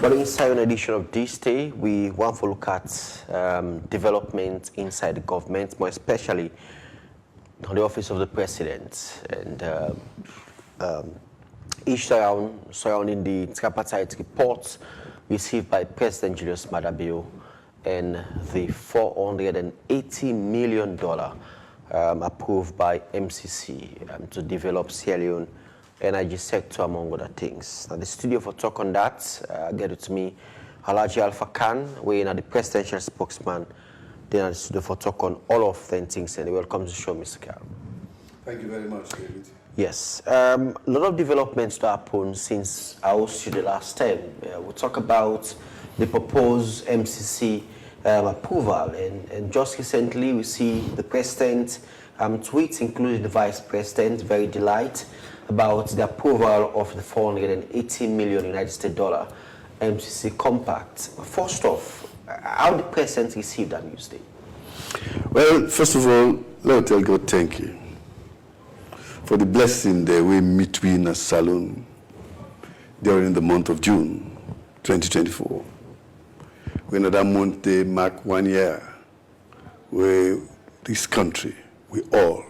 Well, inside an edition of this day, we want to look at development inside the government, more especially on the office of the president, and issues surrounding the tripartite reports received by President Julius Maada Bio and the $480 million approved by MCC to develop Sierra Leone energy sector, among other things. Now, the studio for talk on that, get it to me, Alhaji Alpha Khan, we're the presidential spokesman, then at the studio for talk on all of the things, and welcome to the show, Mr. Khan. Thank you very much, David. Yes, a lot of developments to happen since I was you the last time. We'll talk about the proposed MCC approval, and just recently we see the president tweets, including the vice president, very delighted about the approval of the $480 million United States dollar MCC compact. First off, how did the president receive that news day? Well, first of all, let me tell God thank you for the blessing that we meet in a salon during the month of June 2024. When that month they mark 1 year where this country, we all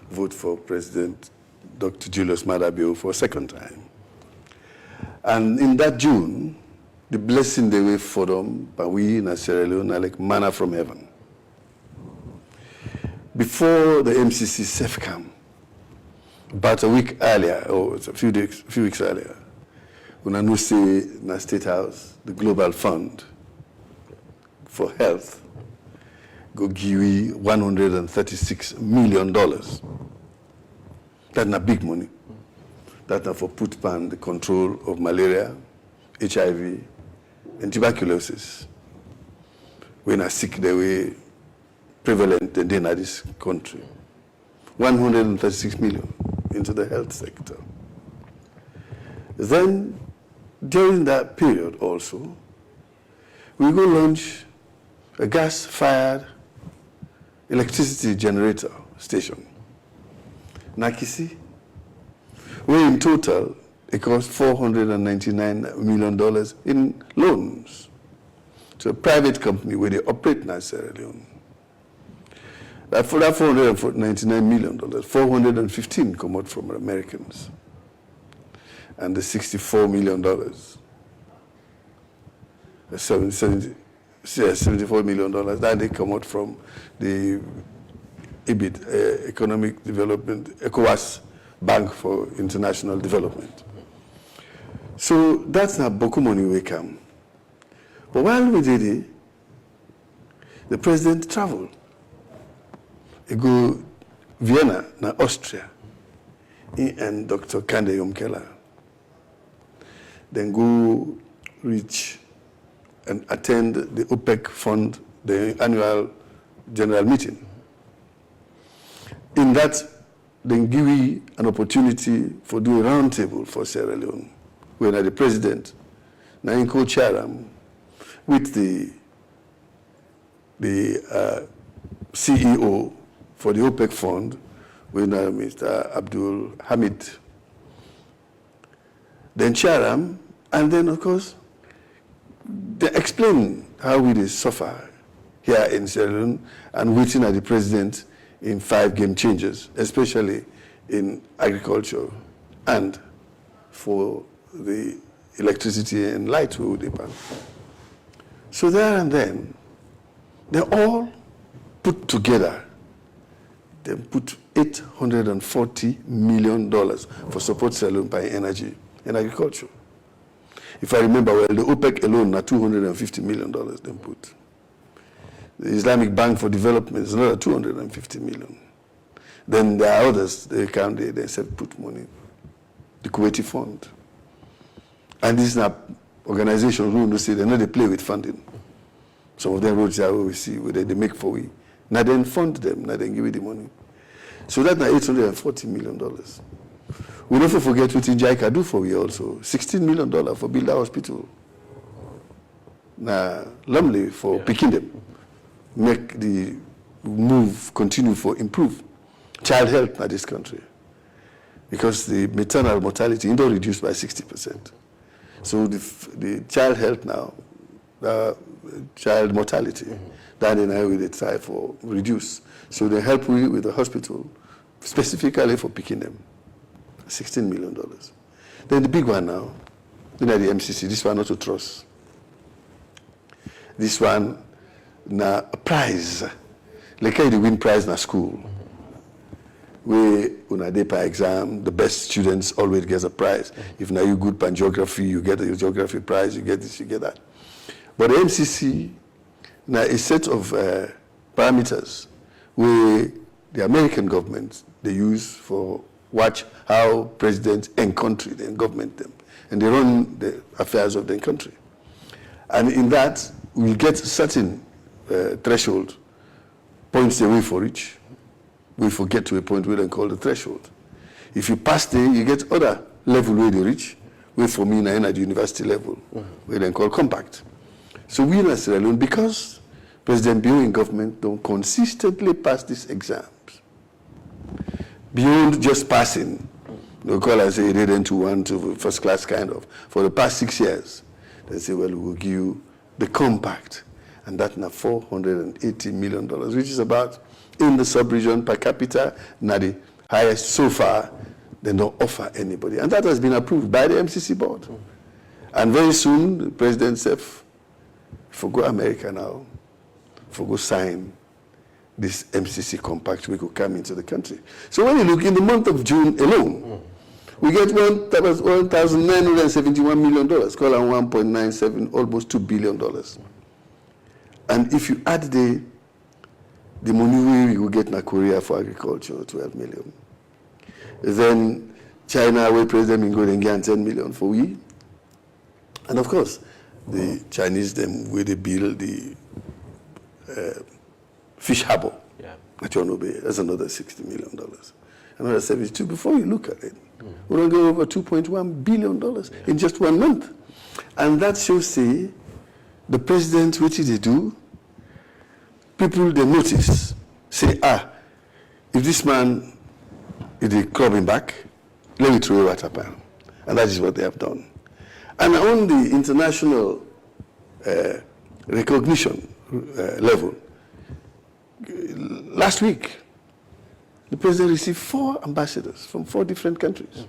vote for President Dr. Julius Maada Bio for a second time. And in that June, the blessing they were for them, but we in Sierra Leone are like manna from heaven. Before the MCC SEFCAM, about a week earlier, or a few weeks earlier, when I say in the State House, the Global Fund for Health go give $136 million. That's not big money. That's not for put pan the control of malaria, HIV, and tuberculosis. When are sick, they were prevalent in this country. 136 million into the health sector. Then, during that period also, we go launch a gas-fired electricity generator station, Nakisi, where in total it cost $499 million in loans to a private company where they operate in Sierra Leone. For that $499 million, 415 come out from Americans. And the $64 million, $74 million, that they come out from the EBIT, Economic Development, ECOWAS Bank for International Development. So that's not Boku money we come. But while we did it, the president traveled. He go Vienna, na Austria, he and Dr. Kande Yomkela. Then go reach and attend the OPEC fund, the annual general meeting. In that, then give we an opportunity for do a roundtable for Sierra Leone, where the president, Nainko Charam, with the CEO for the OPEC fund, with Mr. Abdul Hamid, then Charam, and then of course, they explain how we suffer here in Sierra Leone and waiting at the president in 5 game changers, especially in agriculture and for the electricity and light we would depend. So there and then, they all put together, they put $840 million for support Sierra Leone by energy and agriculture. If I remember well, the OPEC alone are $250 million they put. The Islamic Bank for Development is another $250 million. Then there are others, they said put money. The Kuwaiti Fund. And these are organizations who say they know they play with funding. Some of them roads there we see where they make for we. Now then fund them, now then give you the money. So that's now $840 million. We don't forget what JICA do for we also. $16 million for build a hospital. Now, Lumley for picking them. Make the move continue for improve child health in this country. Because the maternal mortality is reduced by 60%. So the child health now, child mortality, that and I will try for reduce. So they help we with the hospital, specifically for picking them, $16 million. Then the big one now, the MCC, this one not to trust. This one, na a prize. Like how you win prize in a school. Where when a day per exam, the best students always get a prize. If now you good pan geography, you get a geography prize, you get this, you get that. But the MCC, now a set of parameters where the American government, they use for watch how presidents and country, then government them. And they run the affairs of the country. And in that, we get certain threshold points away for each. We forget to a point we don't call the threshold. If you pass there, you get other level where they reach, where for me, now at the university level, we then call compact. So we in Sierra Leone, because President Bio in government don't consistently pass these exams, beyond just passing, they call us a grade to one to first class kind of, for the past 6 years, they say, well, we will give you the compact, and that's now $480 million, which is about, in the sub-region per capita, not the highest so far, they don't offer anybody. And that has been approved by the MCC board. And very soon, the president said, forgo America now, forgo sign this MCC compact, we could come into the country. So when you look in the month of June alone, we get $1,971 million, call on 1.97, almost $2 billion. And if you add the money we will get in Korea for agriculture, 12 million. Then China, where President Mingo then get 10 million for we. And of course, the Chinese, them where they build the fish harbor. Yeah. That's another $60 million. Another 72. Before you look at it, we're going to go over $2.1 billion in just 1 month. And that shows, say, the president, what did they do? People, they notice, say, if this man, if they club him back, let me throw what happened. And that is what they have done. And on the international recognition level, last week, the president received 4 ambassadors from 4 different countries.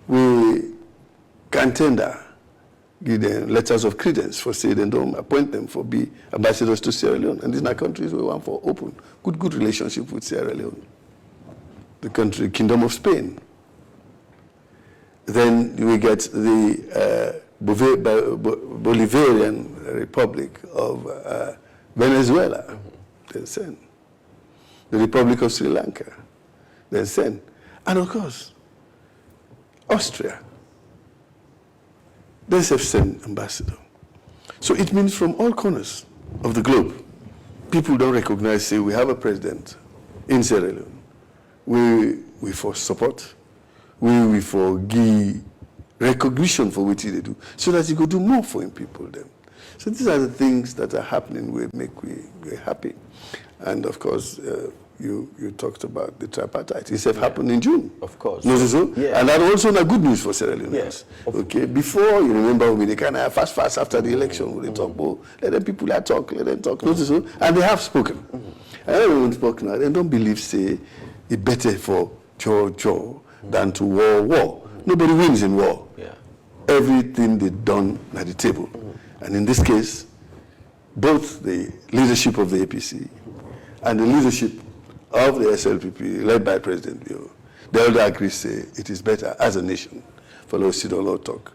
We can tender, give them letters of credence for say they don't appoint them for be ambassadors to Sierra Leone. And these are countries we want for open, good relationship with Sierra Leone. The country, Kingdom of Spain. Then we get the Bolivarian Republic of Venezuela. They send. The Republic of Sri Lanka. They send. And of course, Austria. They have sent ambassador. So it means from all corners of the globe, people don't recognize, say, we have a president in Sierra Leone. We for support, we for give recognition for what they do, so that you could do more for people then. So these are the things that are happening we make we're happy. And of course, you talked about the tripartite. It happened in June. Of course. No, so? Yeah. And that also not good news for Sierra Leone. Yes. Okay. Before, you remember when they kind of fast after the election, when they talk, let them people talk, let them talk. No, so? And they have spoken. And everyone spoke now. They don't believe, say, it's better for Cho than to war. Nobody wins in war. Yeah. Everything they've done at the table. And in this case, both the leadership of the APC and the leadership of the SLPP, led by President Bio, they all agree, say, it is better as a nation for those sit down talk.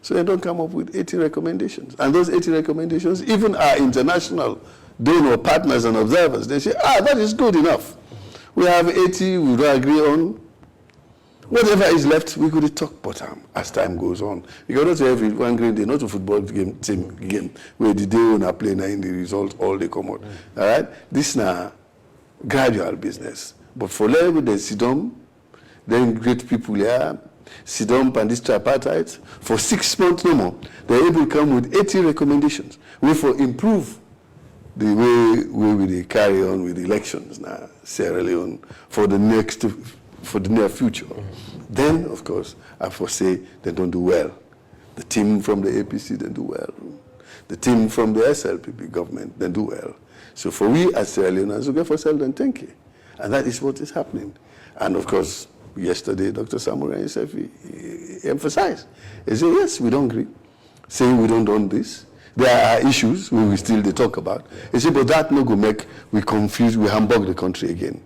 So they don't come up with 80 recommendations. And those 80 recommendations, even our international donor partners and observers, they say, that is good enough. We have 80 we don't agree on. Whatever is left, we could talk bottom as time goes on. Because not every one green day, not a football team game, where the day when I play now in the result, all they come out. All right? This is now gradual business. But for level, they sit down, then great people here, sit down and this tripartite, for 6 months no more, they're able to come with 80 recommendations. We for improve the way we carry on with elections now, Sierra Leone, for the near future. Then, of course, I foresee they don't do well. The team from the APC, they do well. The team from the SLPP government, they do well. So for we as Sierra Leoneans, we go for Selden Tenke. And that is what is happening. And of course, yesterday, Dr. Samura himself, he emphasized. He said, yes, we don't agree. Saying we don't own this. There are issues we will still talk about. He said, but that no go make we confuse, we humbug the country again.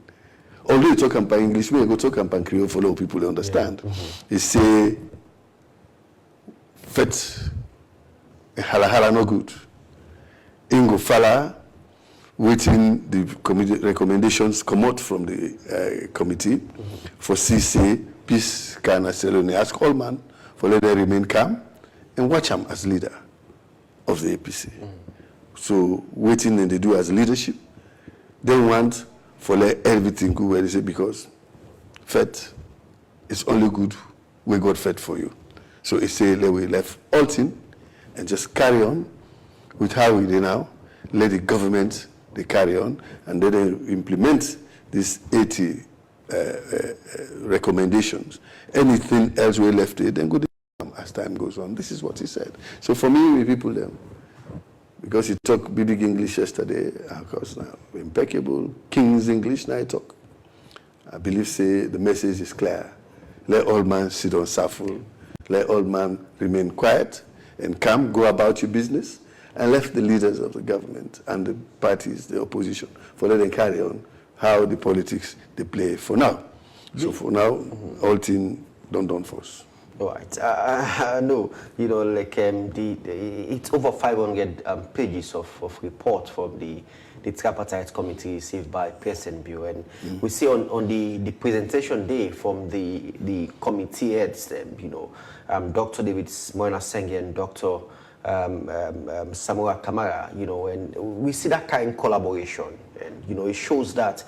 Although you talk by English, we go talk by Creole for all people to understand. Yeah. He say, fet hala no good. Ingo fala, waiting the committee recommendations come out from the committee for CC, peace, can Leone. Ask all man for let them remain calm and watch him as leader of the APC. So waiting and they do as leadership, they want for let everything go where they say because fed is only good we got fed for you. So it say let we left all thing and just carry on with how we do now. Let the government they carry on and then they implement these 80 recommendations. Anything else we left it, then go as time goes on. This is what he said. So for me, we people them, because he talked big English yesterday, of course now, impeccable, King's English, now I talk. I believe say the message is clear. Let all man sit on suffer. Let all man remain quiet and calm, go about your business, and left the leaders of the government and the parties, the opposition, for let them carry on how the politics they play for now. So for now, all things don't force. Right. No, you know, like it's over 500 pages of report from the tripartite committee received by President Bureau, and we see on the presentation day from the committee heads, you know, Dr. David Moena Senge and Dr. Samura Kamara, you know, and we see that kind of collaboration, and you know, it shows that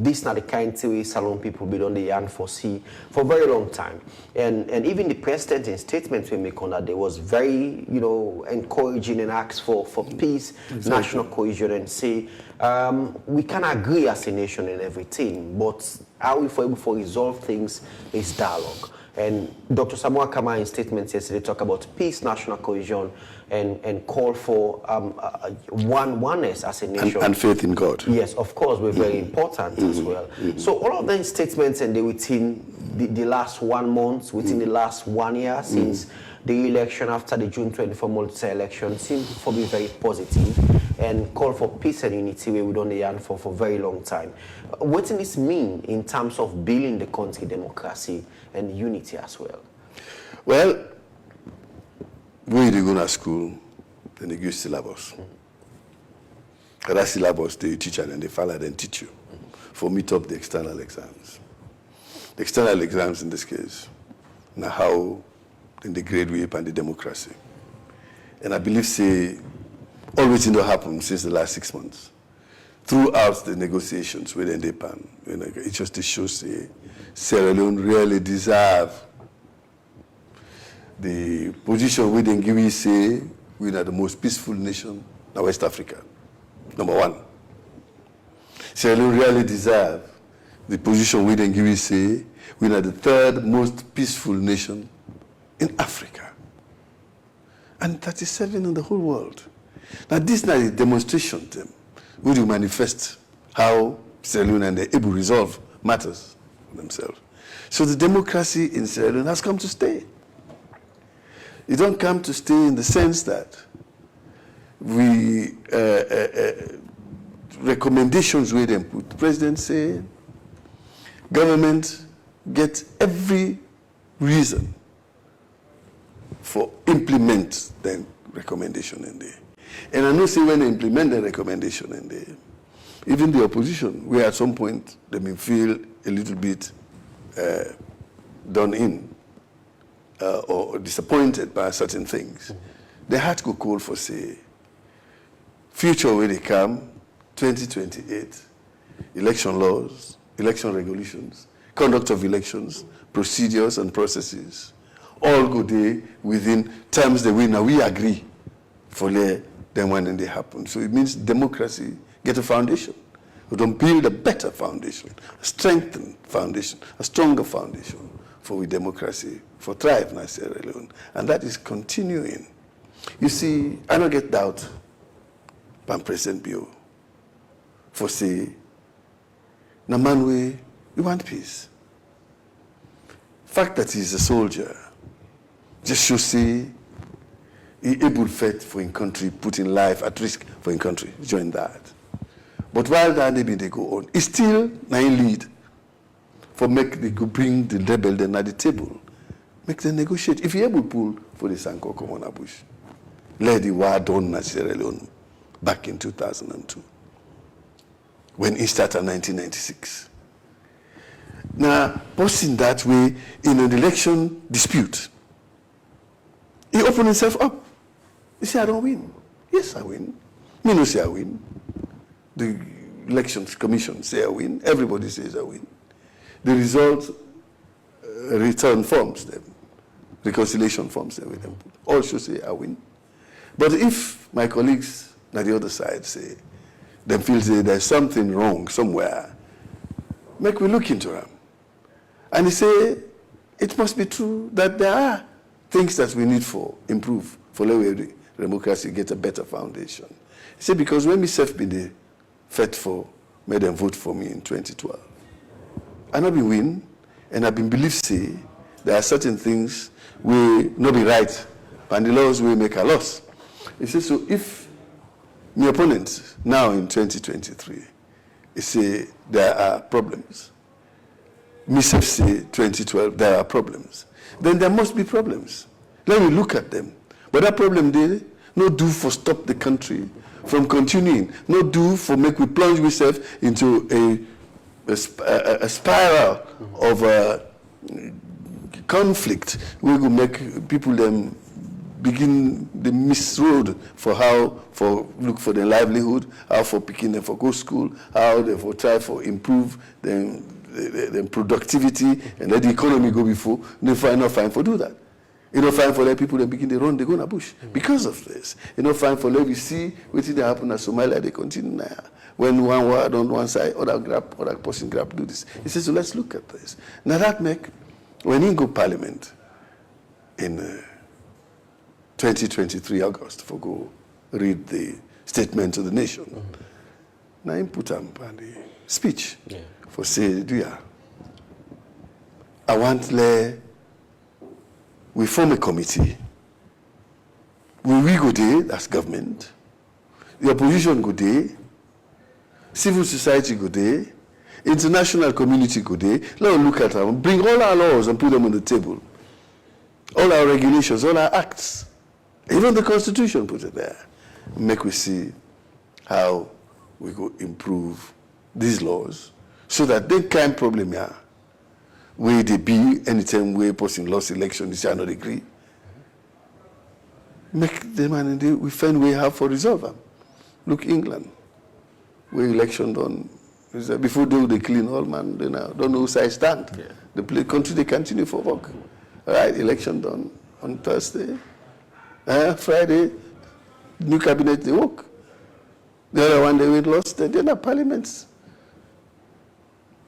this is not the kind of way Salon people been on the hand for a very long time, and even the president in statements we make on that, there was very, you know, encouraging and asked for peace, exactly, national cohesion, and say we can agree as a nation and everything, but how we able to resolve things is dialogue. And Dr. Samura Kamara in statements yesterday talk about peace, national cohesion, and call for oneness as a nation. And faith in God. Yes, of course, we're very important as well. So all of those statements, and they within the last 1 month, within the last 1 year since the election after the June 24 multi-election, seem to be very positive and call for peace and unity where we don't yarn for a very long time. What does this mean in terms of building the country democracy and unity as well? Well, when you go to school, then they give syllabus. And that syllabus, they teach and they follow and teach you. For meet up the external exams. The external exams in this case, now how in the grade we and the democracy. And I believe, say, always it happened since the last 6 months. Throughout the negotiations with NDPAN, you know, it just shows say Sierra Leone really deserve the position we then give you say we are the most peaceful nation in West Africa. Number one. Sierra Leone really deserve the position we then give you say we are the third most peaceful nation in Africa. And 37 in the whole world. Now this is not a demonstration to them. We do manifest how Sierra Leone and they able to resolve matters themselves. So the democracy in Sierra Leone has come to stay. It don't come to stay in the sense that we recommendations we them put. The president say government get every reason for implement the recommendation in there. And I know say when they implement the recommendation in there, even the opposition, we at some point they may feel a little bit done in or disappointed by certain things. They had to call for say future where they come, 2028, election laws, election regulations, conduct of elections, procedures and processes, all go there within terms that we agree for them when they happen. So it means democracy get a foundation. We don't build a better foundation, a strengthened foundation, a stronger foundation for we democracy, for thrive na Sierra Leone. And that is continuing. You see, I don't get doubt by President Bio for say, na man we want peace. Fact that he's a soldier just should say he able fight for in country, putting life at risk for in country, join that. But while that maybe they go on, it's still nine lead for make they could bring the rebel then at the table, make them negotiate. If you able pull for the Sanko Komona Bush, let the war done in Sierra Leone back in 2002, when it started in 1996. Now, posting that way in an election dispute, he opened himself up. He said, I don't win. Yes, I win. Me no say I win. The elections commission say I win. Everybody says I win. The result return forms them, reconciliation forms them with them. All should say I win. But if my colleagues on the other side say, them feel say there's something wrong somewhere, make we look into them. And he say, it must be true that there are things that we need for improve, for let democracy get a better foundation. He said, because when myself been the fed for, made them vote for me in 2012, I not been win, and I've been believed say there are certain things we not be right, and the laws will make a loss. He says, so if my opponent now in 2023, he say there are problems, myself say 2012 there are problems, then there must be problems. Let me look at them. But that problem they no do for stop the country from continuing, no do for make we plunge ourselves into a spiral of conflict. We will make people them begin the misroad for how for look for their livelihood, how for picking them for go school, how they for try for improve the productivity and let the economy go before. They find not fine for do that. You know, fine for let people that begin to run, they go in a bush because of this. You know, fine for let we see what did happen in Somalia, they continue now. When one word on one side, other person grab do this. He says, so let's look at this. Now that make when he go parliament in 2023 August for go read the statement to the nation. Now he put him on the speech for say, do ya? I want we form a committee. We go there, that's government. The opposition go there. Civil society go there. International community go there. Let us look at them. Bring all our laws and put them on the table. All our regulations, all our acts. Even the Constitution put it there. Make we see how we go improve these laws so that they can't problem here. Where they be anytime we person lost election, they shall not agree. Make them and we find way how for resolve them. Look, England, where election done. Before they clean all man, they now don't know who side stand. Yeah. The country they continue for work. All right, election done on Thursday. Friday, new cabinet they work. The other one they went lost, they're not parliaments.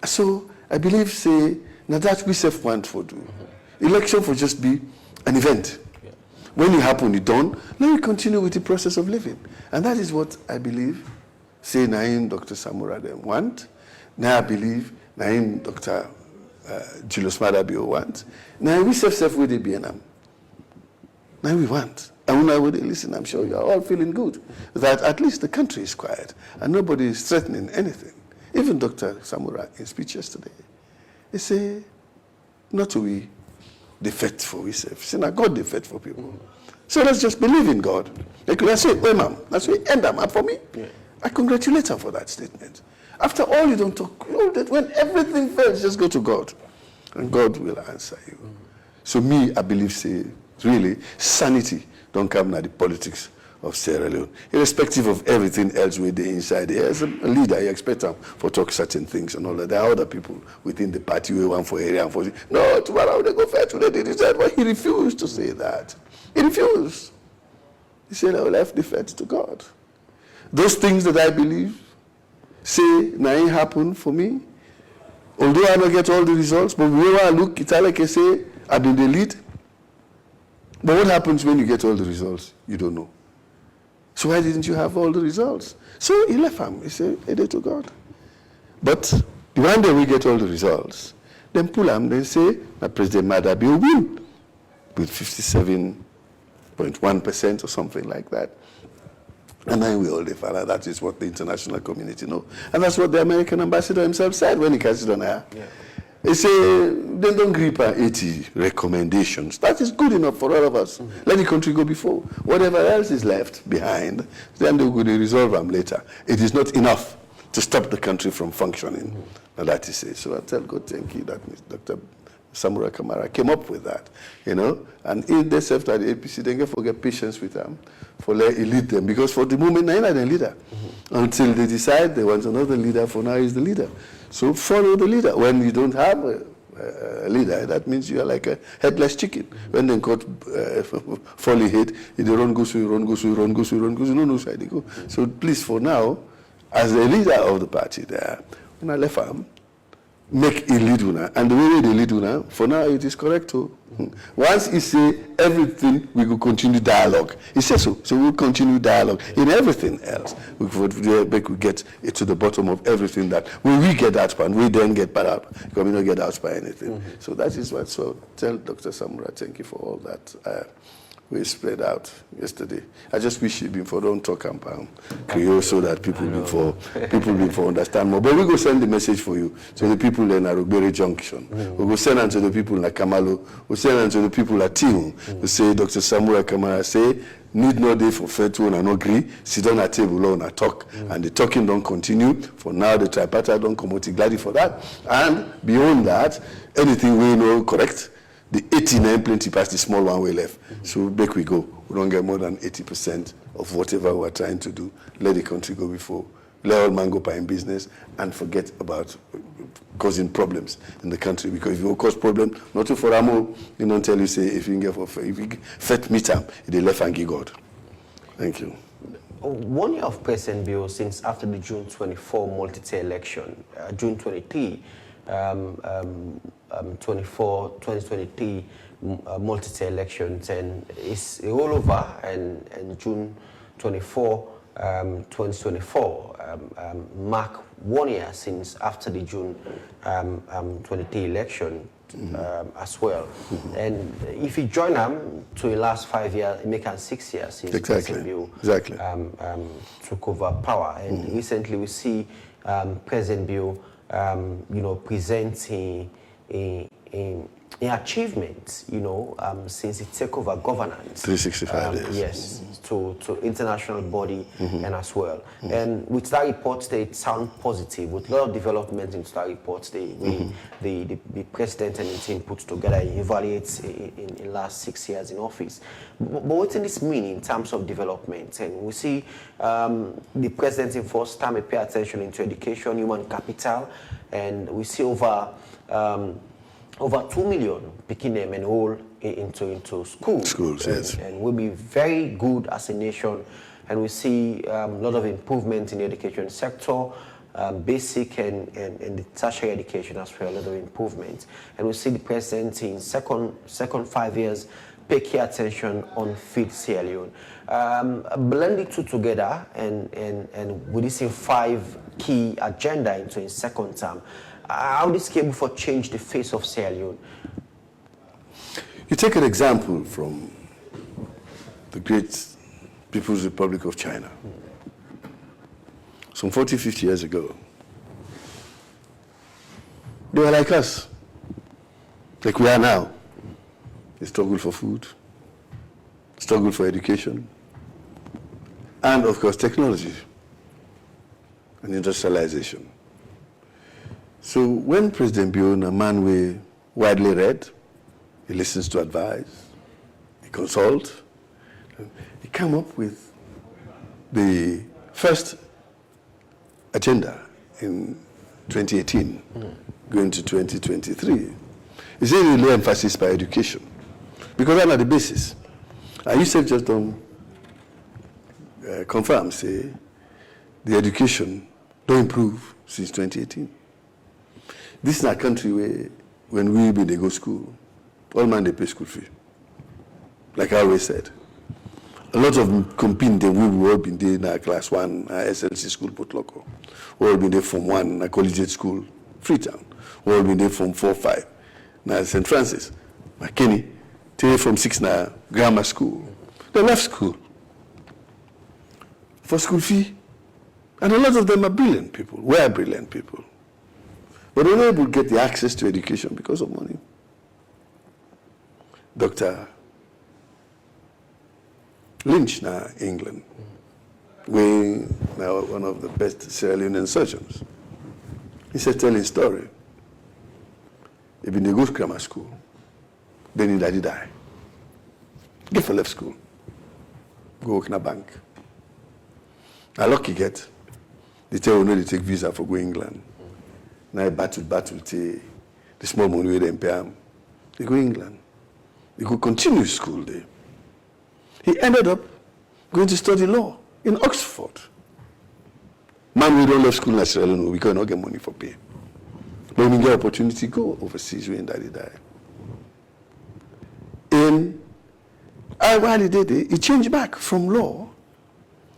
So I believe say now that we self want for do. Election for just be an event. Yeah. When it happen, it done, let me continue with the process of living. And that is what I believe, say Naim Dr. Samura them want. Now I believe Naim Dr. Julius Madabio want. Now we self with the BNM. Now we want. And when I would listen, I'm sure you're all feeling good. That at least the country is quiet and nobody is threatening anything. Even Dr. Samura in speech yesterday, he say, not to be defect for ourselves. See, now God defect for people. So let's just believe in God. Like I say, well, ma'am, that's why end up for me. Yeah. I congratulate her for that statement. After all, you don't talk. You know that when everything fails, just go to God. And God will answer you. So me, I believe, say, really, sanity don't come now the politics of Sierra Leone. Irrespective of everything else with the inside there, as a leader, you expect them for talk certain things and all that. There are other people within the party who want for area and for no, tomorrow they go fair today, they decide. Well, he refused to say that. He refused. He said, I will have defense to God. Those things that I believe say now it happened for me. Although I don't get all the results, but wherever I look, it's like I say, I'm in the lead. But what happens when you get all the results? You don't know. So why didn't you have all the results? So he left him. He said, hey, to God. But one day we get all the results. Then pull him, they say that President Madabi will win with 57.1% or something like that. And then we all live, and that is what the international community know. And that's what the American ambassador himself said when he catches it on air. Yeah. He said, they don't agree by 80 recommendations. That is good enough for all of us. Mm-hmm. Let the country go before. Whatever else is left behind, then they will resolve them later. It is not enough to stop the country from functioning. Mm-hmm. And that is it. So I tell God, thank you that Dr. Samura Kamara came up with that, And if they serve at the APC, they can forget patience with them, for let it lead them. Because for the moment, they're not the leader. Mm-hmm. Until they decide they want another leader, for now he's the leader. So follow the leader. When you don't have a leader, that means you are like a headless chicken. Mm-hmm. When they got fully hit, they run, go, so you run, go, so you run, go, so you run, go, so no side they go. Mm-hmm. So please, for now, as the leader of the party there, when I left him, make a lead winner. And the way they lead winner, for now it is correct too. Once he say everything, we will continue dialogue. He says so. So we'll continue dialogue in everything else. We get it to the bottom of everything that when we get out and we then get bad up, because we don't get out by anything. Mm-hmm. So that is what, so tell Dr. Samura, thank you for all that. We spread out yesterday. I just wish you'd been for don't talk compound Creole so that people before understand more. But we go send the message for you to the people in Arugbere Junction. We go send them to the people in Kamalo. We send them to the people at Timu. We say Dr. Samura Kamara say need no day for fair to and agree. Sit down at table and talk, and the talking don't continue. For now, the tripartite don't come out gladly for that. And beyond that, anything we know correct. The 89 plenty past the small one we left. So back we go. We don't get more than 80% of whatever we're trying to do. Let the country go before. Let all man go by in business and forget about causing problems in the country. Because if you cause problems, not to for Amo, you don't tell you say if you get for if you fet meet him, they left and give God. Thank you. 1 year of President Bill since after the June 24 multi-tier election, June 23. 2023 multi-tier elections, and it's a rollover, and June 24, 2024 mark 1 year since after the June 23 election as well. And if you join them to the last 5 years, it makes 6 years since President Bill took over power. And recently we see President Bill presenting achievements, since it took over governance. 365 days. Yes, to international body and as well. And with that report, they sound positive. With a lot of development into that report, the president and the team put together evaluates in last 6 years in office. But what does this mean in terms of development? And we see the president in first time pay attention into education, human capital, and we see over 2 million picking them enroll into schools. Yes. And we'll be very good as a nation. And we see a lot of improvement in the education sector, basic and the tertiary education as well, a lot of improvement. And we see the president in second 5 years pay key attention on field Sierra Leone. Blend the two together and with this in 5 key agenda into his second term. How this came for change the face of Sierra Leone? You take an example from the great People's Republic of China. Some 40, 50 years ago, they were like us, like we are now. They struggle for food, struggle for education, and of course technology and industrialization. So when President Bion, a man we widely read, he listens to advice, he consults, he came up with the first agenda in 2018, going to 2023. He said he lay emphasis by education, because that's not the basis. And you said just don't confirm, say, the education don't improve since 2018. This is a country where, when we be they go school, all man they pay school fee. Like I always said. A lot of them compete, then we all been there in our class 1, our SLC school, Port Loco. We all been there from 1, a collegiate school, Freetown. We all been there from 4, 5. Now St. Francis, McKinney, till from 6 now, grammar school. They left school for school fee. And a lot of them are brilliant people, were brilliant people. But they're not able to get the access to education because of money. Dr. Lynch now, England, we now one of the best Sierra Leonean surgeons. He said, telling a story. He been in a good grammar school. Then his daddy died. Get for left school. Go work in a bank. Now lucky get. They tell you no, they take visa for go England. Now I battle till the small money where they pay them. They go England. They go continue school there. He ended up going to study law in Oxford. Man, we don't left school in Sierra Leone because we don't get money for pay. But when we get opportunity, go overseas when daddy died. And while he did it, he changed back from law.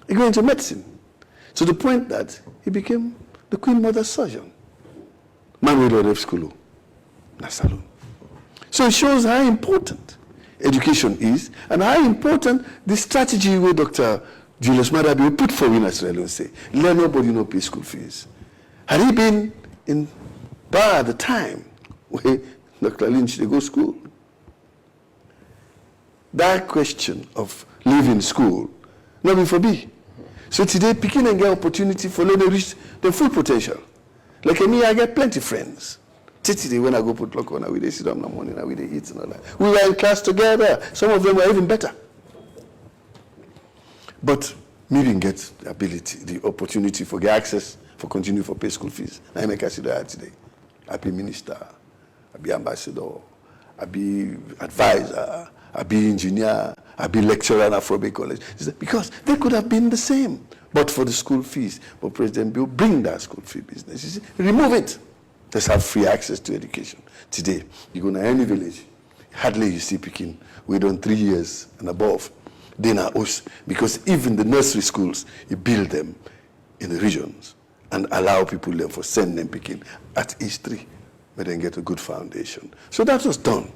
He went into medicine. To the point that he became the Queen Mother's surgeon. Man, we don't left school in Salon. So it shows how important education is and how important the strategy where Dr. Julius Madabi put for in Sierra Leone say, let nobody no pay school fees. Had he been in bar at the time where Dr. Lynch they go school, that question of leaving school, not be for me. So today, picking and get opportunity for learning reach the full potential. Like me, I get plenty friends. Today, when I go put lock on, we they sit down in the morning, we they eat and all that. We were in class together. Some of them were even better. But me didn't get the ability, the opportunity for get access, for continue for pay school fees. I make a today. I be minister, I be ambassador, I be advisor, I be engineer, I be lecturer at Afrobe College. Because they could have been the same, but for the school fees. But President Bill bring that school fee business. You see, remove it. Let's have free access to education. Today, you go to any village, hardly you see Peking. We done 3 years and above. Then are us, because even the nursery schools, you build them in the regions and allow people there for send them Peking at age 3, but then get a good foundation. So that was done.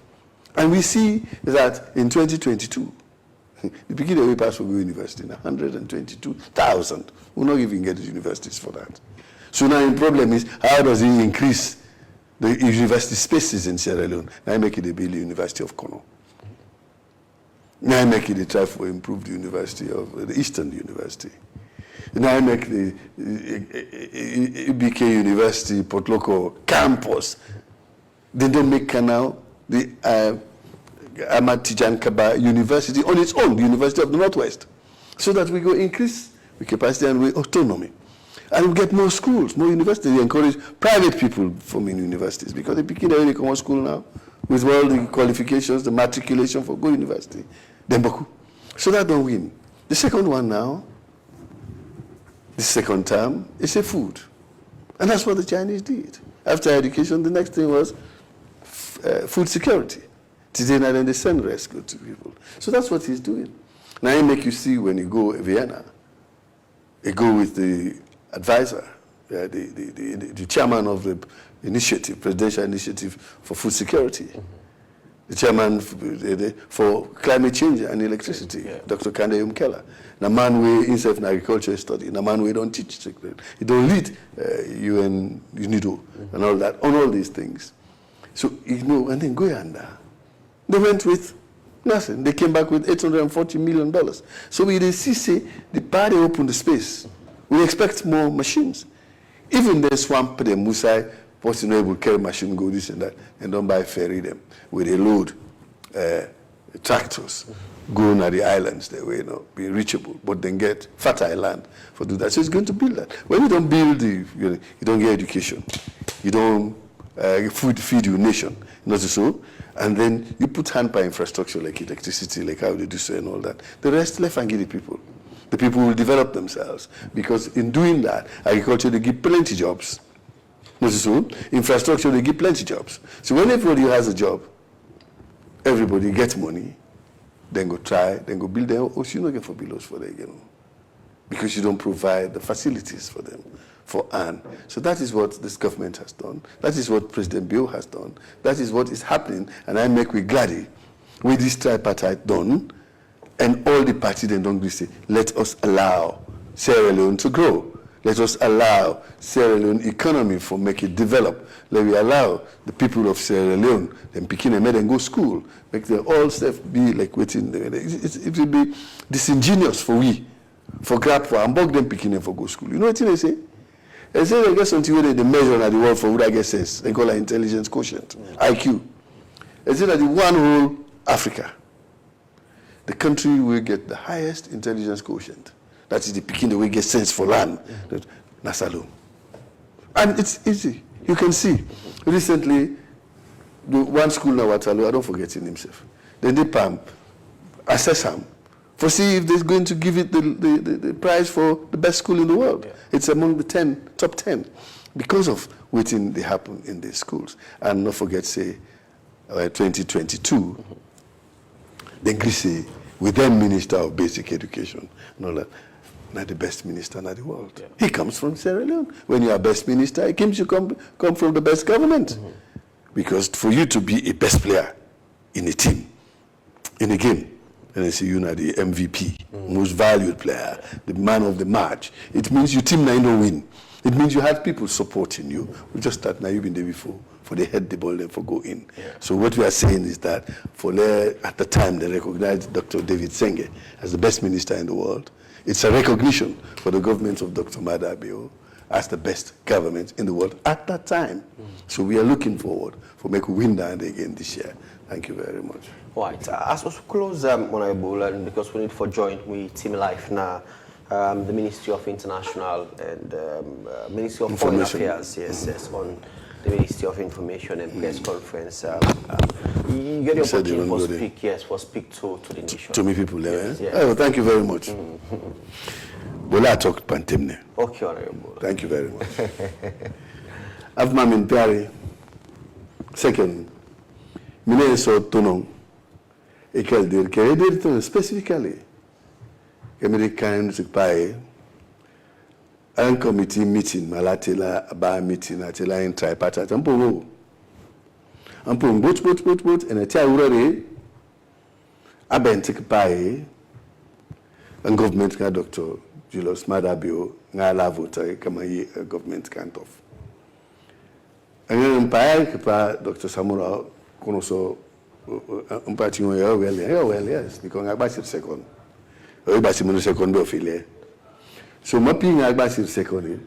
And we see that in 2022, the beginning we pass for go university, 122,000. We're not even get the universities for that. So now the problem is, how does he increase the university spaces in Sierra Leone? Now I make it a build the University of Kanu. Now I make it a try for improve the University of the Eastern University. Now I make the BK University, Port Loco campus. They don't make Kanu, the Ahmad Tijan Kaba University on its own, the University of the Northwest, so that we go increase the capacity and we autonomy. And we get more schools, more universities. We encourage private people forming universities because they begin to come to school now with all the qualifications, the matriculation for good university. Then Baku. So that don't win. The second one now, the second term, is a food. And that's what the Chinese did. After education, the next thing was food security. Today, now then they send rescue to people. So that's what he's doing. Now, he make you see when you go to Vienna, you go with the advisor, the chairman of the initiative, presidential initiative for food security, the chairman for climate change and electricity, Dr. Kanu Keller. The man who himself in agriculture study, the man who don't teach, he don't lead UN UNIDO and all that, on all these things. So, and then go yonder. They went with nothing. They came back with $840 million. So we see the party opened the space. We expect more machines. Even the swamp, the Musai, person able to carry machine, go this and that, and don't buy ferry them with a load tractors, go on the islands, they will be reachable, but then get fertile land for do that. So it's going to build that. When you don't build you don't get education. You don't feed your nation, not so. And then you put hand by infrastructure like electricity, like how they do so and all that. The rest left and give the people. The people will develop themselves because in doing that, agriculture, they give plenty jobs. So infrastructure, they give plenty jobs. So when everybody has a job, everybody gets money, then go try, then go build their own, you don't get for bills for them, because you don't provide the facilities for them, for Anne. So that is what this government has done. That is what President Bill has done. That is what is happening, and I make with gladdy with this tripartite done, and all the parties then don't say, let us allow Sierra Leone to grow. Let us allow Sierra Leone economy for make it develop. Let we allow the people of Sierra Leone, them picking and then go school, make the all stuff be like waiting. It will be disingenuous for we, for grab for and bug them picking and for go school. You know what they say? They say they get something where they measure at the world for what I guess says. They call it intelligence quotient, IQ. They say that the one whole Africa, the country will get the highest intelligence quotient. That is the picking the way get sense for land. Nasalo. And it's easy. You can see. Recently, the one school now at Salo, I don't forget him himself. Then they assess him for see if they're going to give it the prize for the best school in the world. Yeah. It's among the top 10 because of waiting they happen in these schools. And not forget, say, 2022, the Greece with them Minister of Basic Education, not the best minister in the world. Yeah. He comes from Sierra Leone. When you are best minister, it comes you come from the best government. Because for you to be a best player in a team, in a game, and I say you know the MVP, most valued player, the man of the match, it means your team now don't win. It means you have people supporting you. We just start now, you've been there before, for they head the ball and for go in. Yeah. So what we are saying is that at the time they recognized Dr. David Senge as the best minister in the world. It's a recognition for the government of Dr. Madabio as the best government in the world at that time. So we are looking forward for make we win that again this year. Thank you very much. Right. As we close, Honorable, because we need for join with Team Life now, the Ministry of International and Ministry of Foreign Affairs, yes, on the Ministry of Information and Press Conference. You get the opportunity for speak to the nation. To me people there. Yes, yes. Oh, thank you very much. Bola talk pantemne. Okay, Honorable. Thank you very much. I've my Perry. Second, mine so tonon. Ekel dir kere dir ton specifically. American to pay. Un committee meeting, malatela aba meeting atela in tripartite. Ampo both, and a tia urare. Abentik pay. And government ka Dr. Julius Madabio nga la vote kama ye government can't off. And then pa Dr. Samura konoso umpatingo well yes because nga basir second. O basi mo second do file. So mapi nga basir second.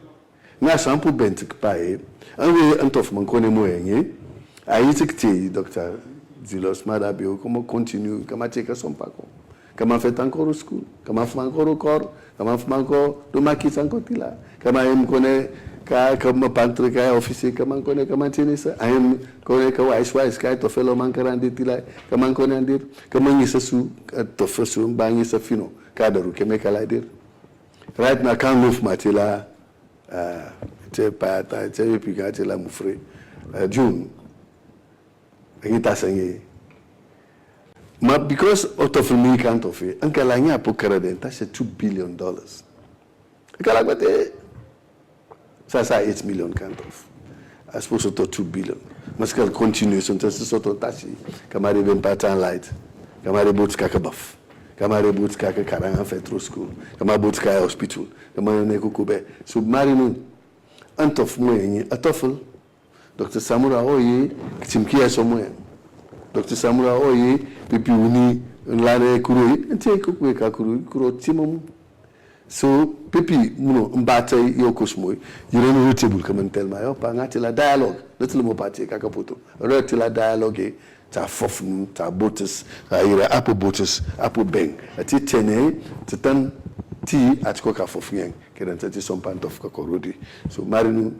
Nga sample bentik pay and we antof man kone mo yenye. Ayitikti Dr. Julius Madabio como continue kama take some pako. Kama fait encore au school, kama fait encore au corps, kama fait encore do makis encore tila, kama em kone ka kama pantre ka officer kama kone kama tenisa, em kone ka wise ka to fellow mankarandi tila, kama kone andir, kama ngisa su to fesu bangi sa fino, ka daru keme kala dir. Right now can't move matila te pata te pika tila mufre June. Ngita sangi because out of me can't of it, Uncle Lanya Pokerade, that's $2 billion. Sasa 8 million can't of. I suppose to $2 billion. Must continue so to sort of tashi. Kamari ben pattern light. Kamari boots kaka buff. Kamari boots kaka karanga fetro school. Kamari boots kaya hospital. Kamari neko kube. So marinu antof mwenye atofel. Dr. Samura Oye, Timkia somewhere. Dr. Samura Oye, pipi uni lare kuroi, ente kukwe ka kuro timom. So pipi muno mbate yokosmoy, yireno table come and tell my opa ngati la dialogue, little mo party kakapoto. Reti la dialogue ta fofnu, ta botus, ira apple botus, apple bang. Ati tene, titan ti atiko ka fofnyang, kedan tati some part of kakorodi. So marinu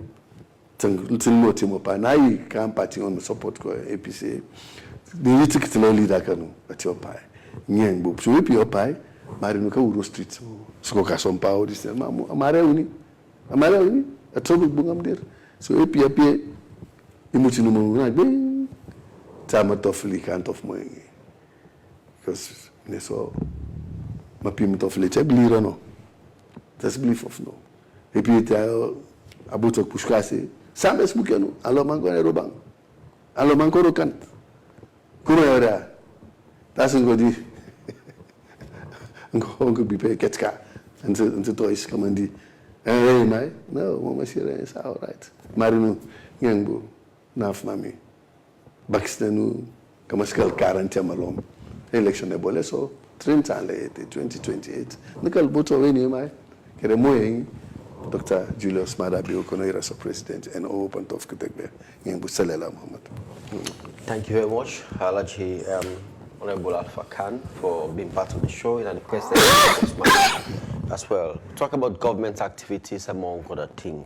Timo pa na yi kan party on support ko APC. The little leader Kanu at your pie. Nyang book. So if your pie, Marinuka Uro Street, Skoka some power, this Mareuni, a trouble bungam there. So APC, imuti no mo na bing. Tama tofli kan tof mo ngi. Because ne so mapim tofli chebli no. Tas belief of no. APC abuto pushkase. Sambes bukenu. Alo mango ne robang. Alo mango rokan. Kuma yora. Tas ngodi. Ngo bi pe ketka. Nti toys kamandi. Hey, mai? No, mama sire is all right. Marinu ngengbo naf mami. Bakstenu kamaskal 40 malom. Election e bole so 30 ans 2028. Nikal boto weni mai. Kere moyeng Dr. Julius Madabio kono ira so president and open of Kutekbe ngengbo selela Muhammad. Thank you very much, Alaji Honorable Alpha Khan, for being part of the show and the president as well. Talk about government activities among other things.